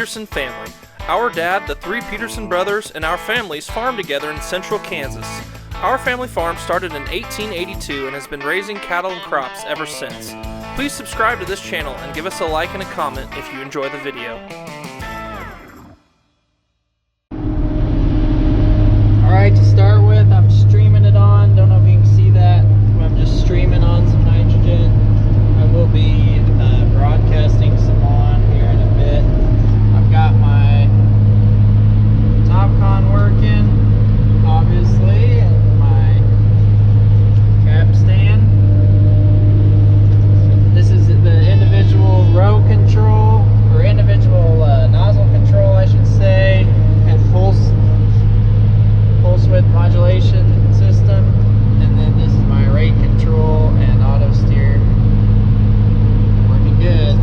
Peterson family. Our dad, the three Peterson brothers, and our families farm together in central Kansas. Our family farm started in 1882 and has been raising cattle and crops ever since. Please subscribe to this channel and give us a like and a comment if you enjoy the video. Alright, to start with, I'm streaming it on. Don't know if you can see that. I'm just streaming on some nitrogen. I will be broadcasting some on here in a bit. I've got my TopCon working, obviously, and my cap stand. This is the individual row control, or individual nozzle control, I should say, and full width modulation system. And then this is my rate control and auto steer. Working good.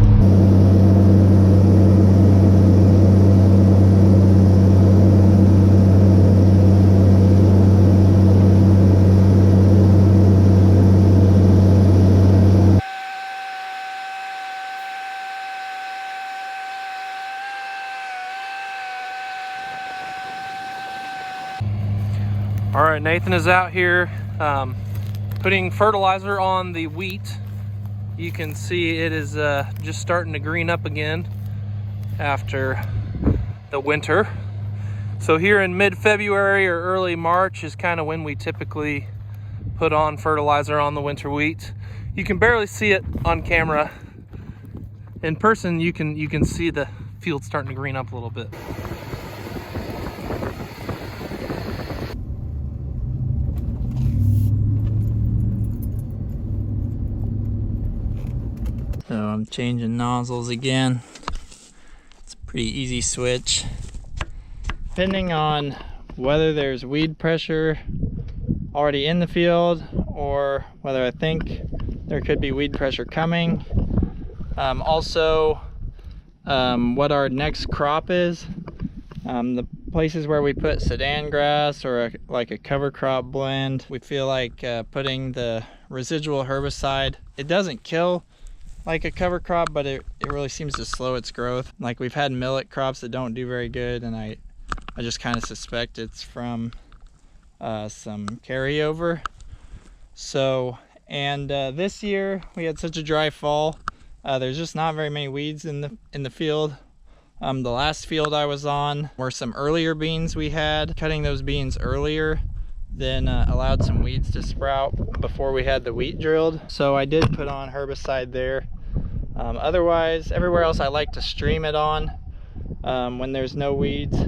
All right, Nathan is out here putting fertilizer on the wheat. You can see it is just starting to green up again after the winter. So here in mid-February or early March is kind of when we typically put on fertilizer on the winter wheat. You can barely see it on camera. In person, you can see the field starting to green up a little bit. So I'm changing nozzles again. It's a pretty easy switch. Depending on whether there's weed pressure already in the field or whether I think there could be weed pressure coming. Also, what our next crop is. The places where we put sedan grass or like a cover crop blend, we feel like putting the residual herbicide, it doesn't kill like a cover crop, but it really seems to slow its growth. Like we've had millet crops that don't do very good, and I just kind of suspect it's from some carryover. So, and this year we had such a dry fall. There's just not very many weeds in the field. The last field I was on were some earlier beans we had. Cutting those beans earlier then allowed some weeds to sprout before we had the wheat drilled. So I did put on herbicide there. Otherwise, everywhere else I like to stream it on when there's no weeds,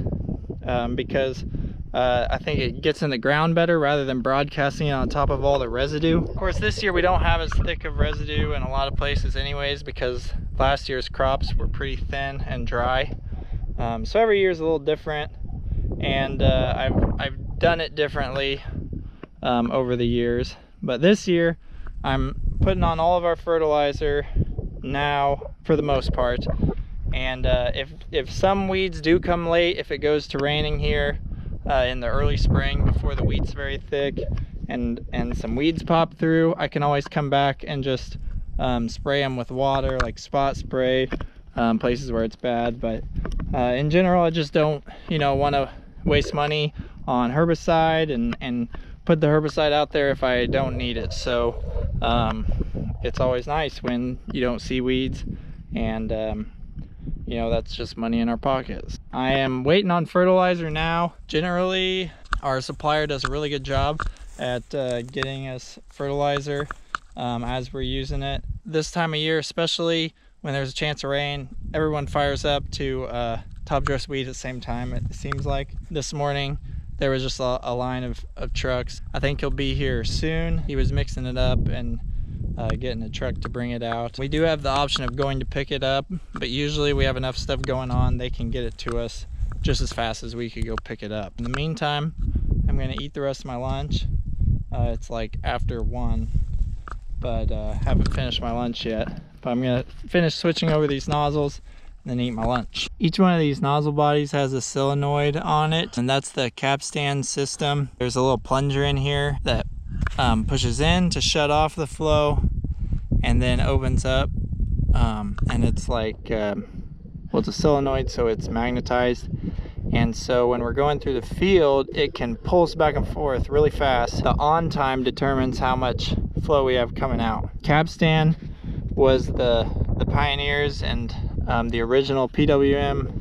because I think it gets in the ground better rather than broadcasting it on top of all the residue. Of course, this year we don't have as thick of residue in a lot of places anyways, because last year's crops were pretty thin and dry. So every year is a little different, and I've done it differently over the years. But this year I'm putting on all of our fertilizer now for the most part, and if some weeds do come late, if it goes to raining here in the early spring before the wheat's very thick and some weeds pop through, I can always come back and just spray them with water, like spot spray, places where it's bad. But in general, I just don't want to waste money on herbicide and put the herbicide out there if I don't need it. So it's always nice when you don't see weeds, and that's just money in our pockets. I am waiting on fertilizer now. Generally, our supplier does a really good job at getting us fertilizer as we're using it. This time of year, especially when there's a chance of rain, everyone fires up to top dress wheat at the same time, it seems like. This morning there was just a line of trucks. I think he'll be here soon. He was mixing it up and getting a truck to bring it out. We do have the option of going to pick it up, but usually we have enough stuff going on, they can get it to us just as fast as we could go pick it up. In the meantime, I'm gonna eat the rest of my lunch. It's like after 1, but haven't finished my lunch yet. But I'm gonna finish switching over these nozzles and then eat my lunch. Each one of these nozzle bodies has a solenoid on it, and that's the capstan system. There's a little plunger in here that pushes in to shut off the flow and then opens up, and it's like well, it's a solenoid, so it's magnetized. And so when we're going through the field, it can pulse back and forth really fast. The on time determines how much flow we have coming out. Cab stand was the pioneers and the original PWM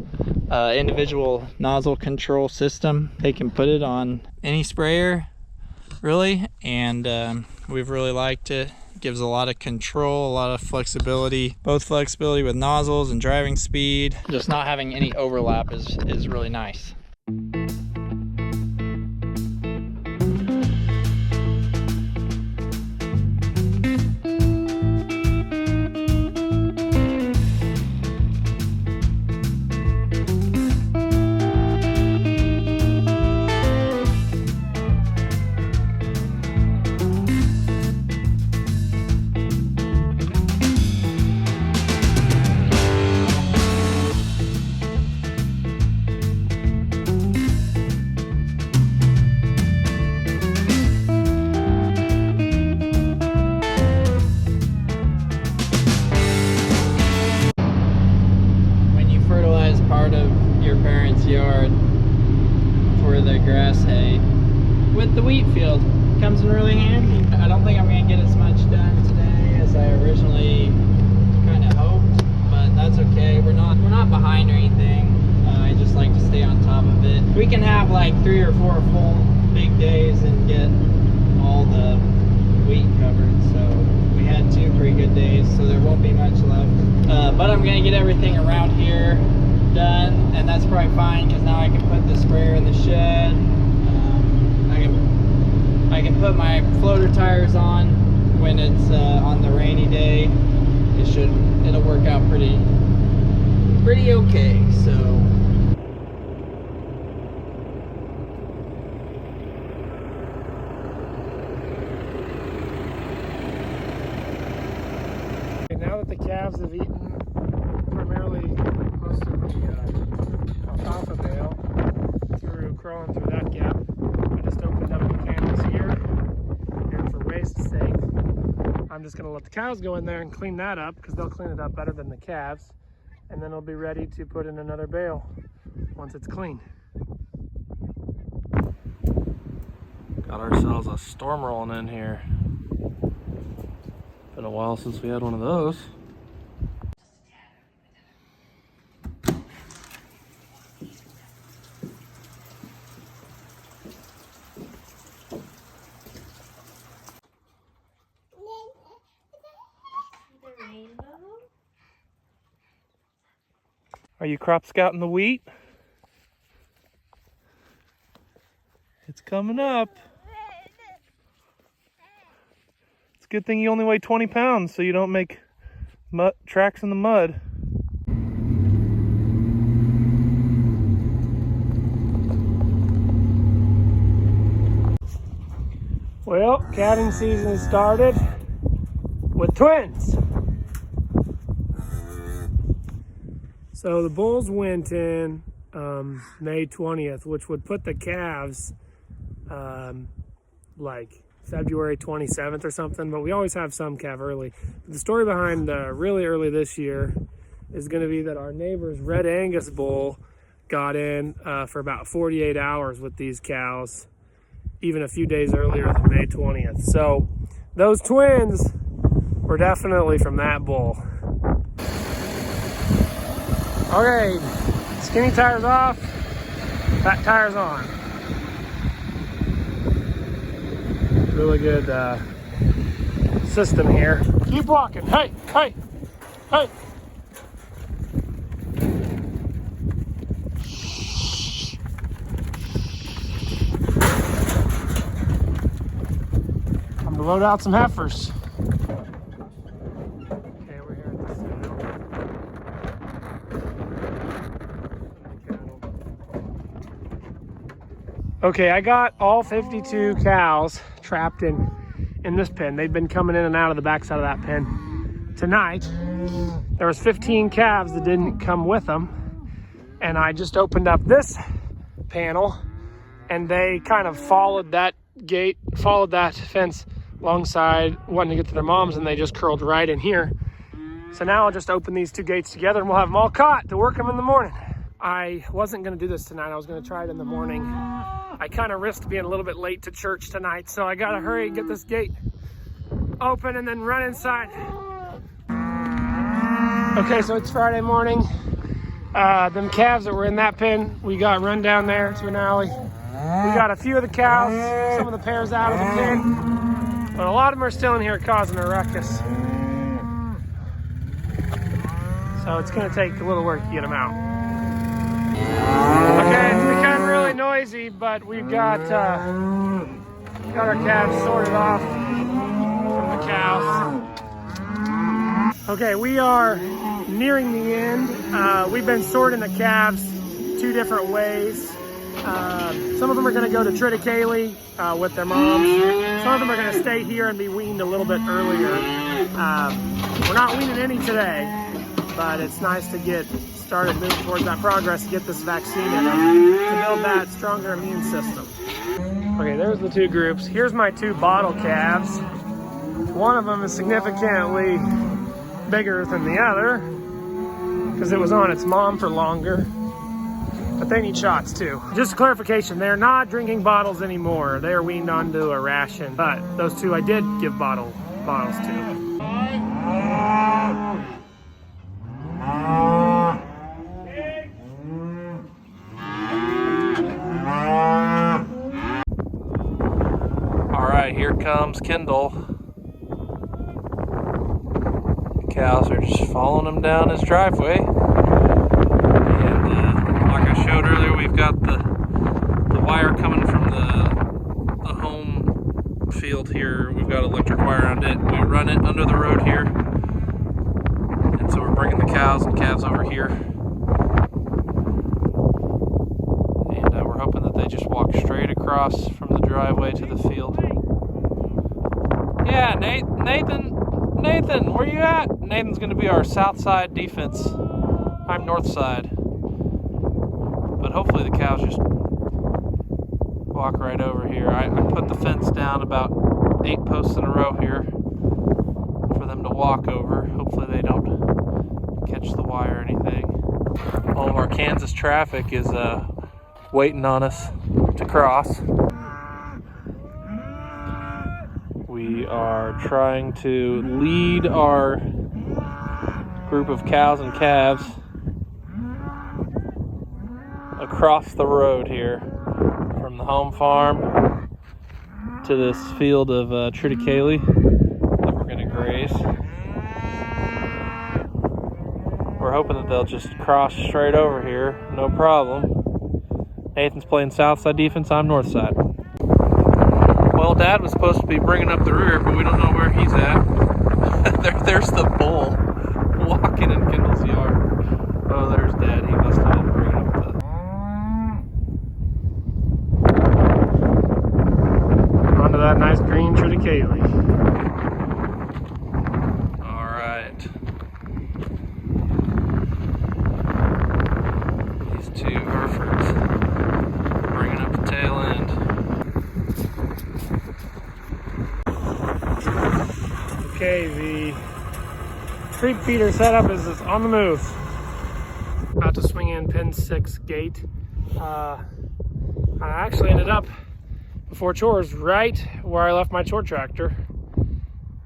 individual nozzle control system. They can put it on any sprayer, really, and we've really liked it. Gives a lot of control, a lot of flexibility, both flexibility with nozzles and driving speed. Just not having any overlap is really nice. Yard for the grass hay with the wheat field comes in really handy. I don't think I'm gonna get as much done today as I originally kind of hoped, but that's okay. We're not behind or anything. I just like to stay on top of it. We can have like 3 or 4 full big days and get all the wheat covered. So we had 2 pretty good days, so there won't be much left. But I'm gonna get everything around here done, and that's probably fine because now I can put the sprayer in the shed. I can put my floater tires on when it's on the rainy day. It'll work out pretty okay. So now that the calves have eaten primarily most of the alfalfa bale crawling through that gap, I just opened up the panels here, and for waste's sake, I'm just going to let the cows go in there and clean that up because they'll clean it up better than the calves, and then it'll be ready to put in another bale once it's clean. Got ourselves a storm rolling in here. Been a while since we had one of those. Are you crop scouting the wheat? It's coming up. It's a good thing you only weigh 20 pounds so you don't make tracks in the mud. Well, calving season has started with twins. So the bulls went in May 20th, which would put the calves like February 27th or something, but we always have some calf early. The story behind really early this year is going to be that our neighbor's Red Angus bull got in for about 48 hours with these cows, even a few days earlier than May 20th. So those twins were definitely from that bull. Okay, skinny tires off, fat tires on. Really good system here. Keep walking. Hey, hey, hey. Time to load out some heifers. Okay, we're here at the saddle. Okay, I got all 52 cows trapped in this pen. They've been coming in and out of the backside of that pen. Tonight, there was 15 calves that didn't come with them, and I just opened up this panel, and they kind of followed that fence alongside, wanting to get to their moms, and they just curled right in here. So now I'll just open these 2 gates together and we'll have them all caught to work them in the morning. I wasn't gonna do this tonight. I was gonna try it in the morning. I kind of risked being a little bit late to church tonight, so I gotta hurry and get this gate open and then run inside. Okay, so it's Friday morning. Them calves that were in that pen, we got run down there to an alley. We got a few of the cows, some of the pairs out of the pen, but a lot of them are still in here causing a ruckus. So it's gonna take a little work to get them out. Okay, it's become really noisy, but we've got our calves sorted off from the cows. Okay, we are nearing the end. We've been sorting the calves 2 different ways. Some of them are gonna go to triticale with their moms. Some of them are gonna stay here and be weaned a little bit earlier. We're not weaning any today, but it's nice to get started moving towards that progress to get this vaccine in them to build that stronger immune system. Okay, there's the 2 groups. Here's my 2 bottle calves. One of them is significantly bigger than the other because it was on its mom for longer, but they need shots too. Just a clarification, they're not drinking bottles anymore. They are weaned onto a ration, but those 2 I did give bottles to. All right, here comes Kendall. The cows are just following him down his driveway. And like I showed earlier, we've got the wire coming from the home field here. We've got electric wire on it. We run it under the road here. And so we're bringing the cows and calves over here. And we're hoping that they just walk straight across from the driveway to the field. Yeah, Nathan, where you at? Nathan's gonna be our south side defense. I'm north side. But hopefully the cows just walk right over here. I put the fence down about 8 posts in a row here for them to walk over. Hopefully they don't catch the wire or anything. All of our Kansas traffic is waiting on us to cross. We are trying to lead our group of cows and calves across the road here from the home farm to this field of triticale that we're going to graze. We're hoping that they'll just cross straight over here, no problem. Nathan's playing south side defense, I'm north side. Well, Dad was supposed to be bringing up the rear, but we don't know where he's at. There's the bull walking in Kendall's yard. Oh, there's Dad. He must have been bringing up the... Onto that nice green triticale. All right. These 2 Herefords bringing up the tail end. Okay, the creek feeder setup is on the move. About to swing in pin 6 gate. I actually ended up before chores right where I left my chore tractor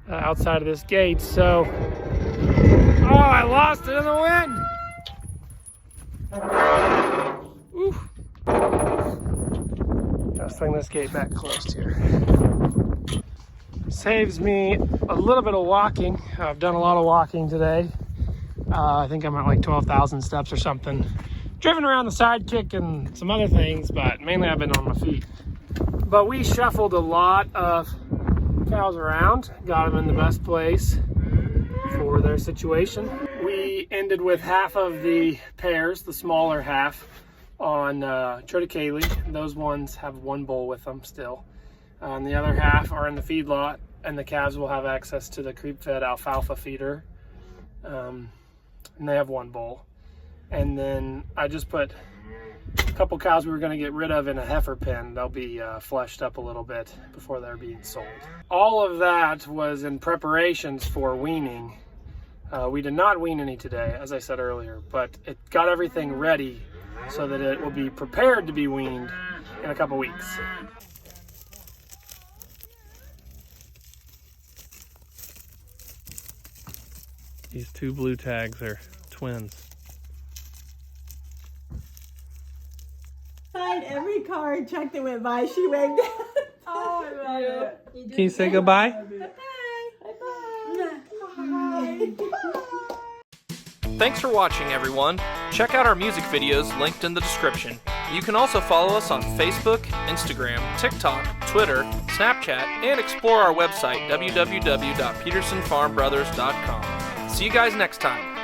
outside of this gate. So, oh, I lost it in the wind. Oof. Gotta swing this gate back closed here. Saves me a little bit of walking. I've done a lot of walking today. I think I'm at like 12,000 steps or something. Driven around the sidekick and some other things, but mainly I've been on my feet. But we shuffled a lot of cows around, got them in the best place for their situation. We ended with half of the pairs, the smaller half, on triticale. Those ones have 1 bull with them still. And the other half are in the feedlot, and the calves will have access to the creep-fed alfalfa feeder. And they have 1 bull. And then I just put a couple cows we were going to get rid of in a heifer pen. They'll be fleshed up a little bit before they're being sold. All of that was in preparations for weaning. We did not wean any today, as I said earlier, but it got everything ready so that it will be prepared to be weaned in a couple weeks. These two blue tags are twins. Signed every car truck that went by, she waved at. Oh, I love it. Can you say goodbye? Thanks for watching, everyone. Check out our music videos linked in the description. You can also follow us on Facebook, Instagram, TikTok, Twitter, Snapchat, and explore our website, www.petersonfarmbrothers.com. See you guys next time.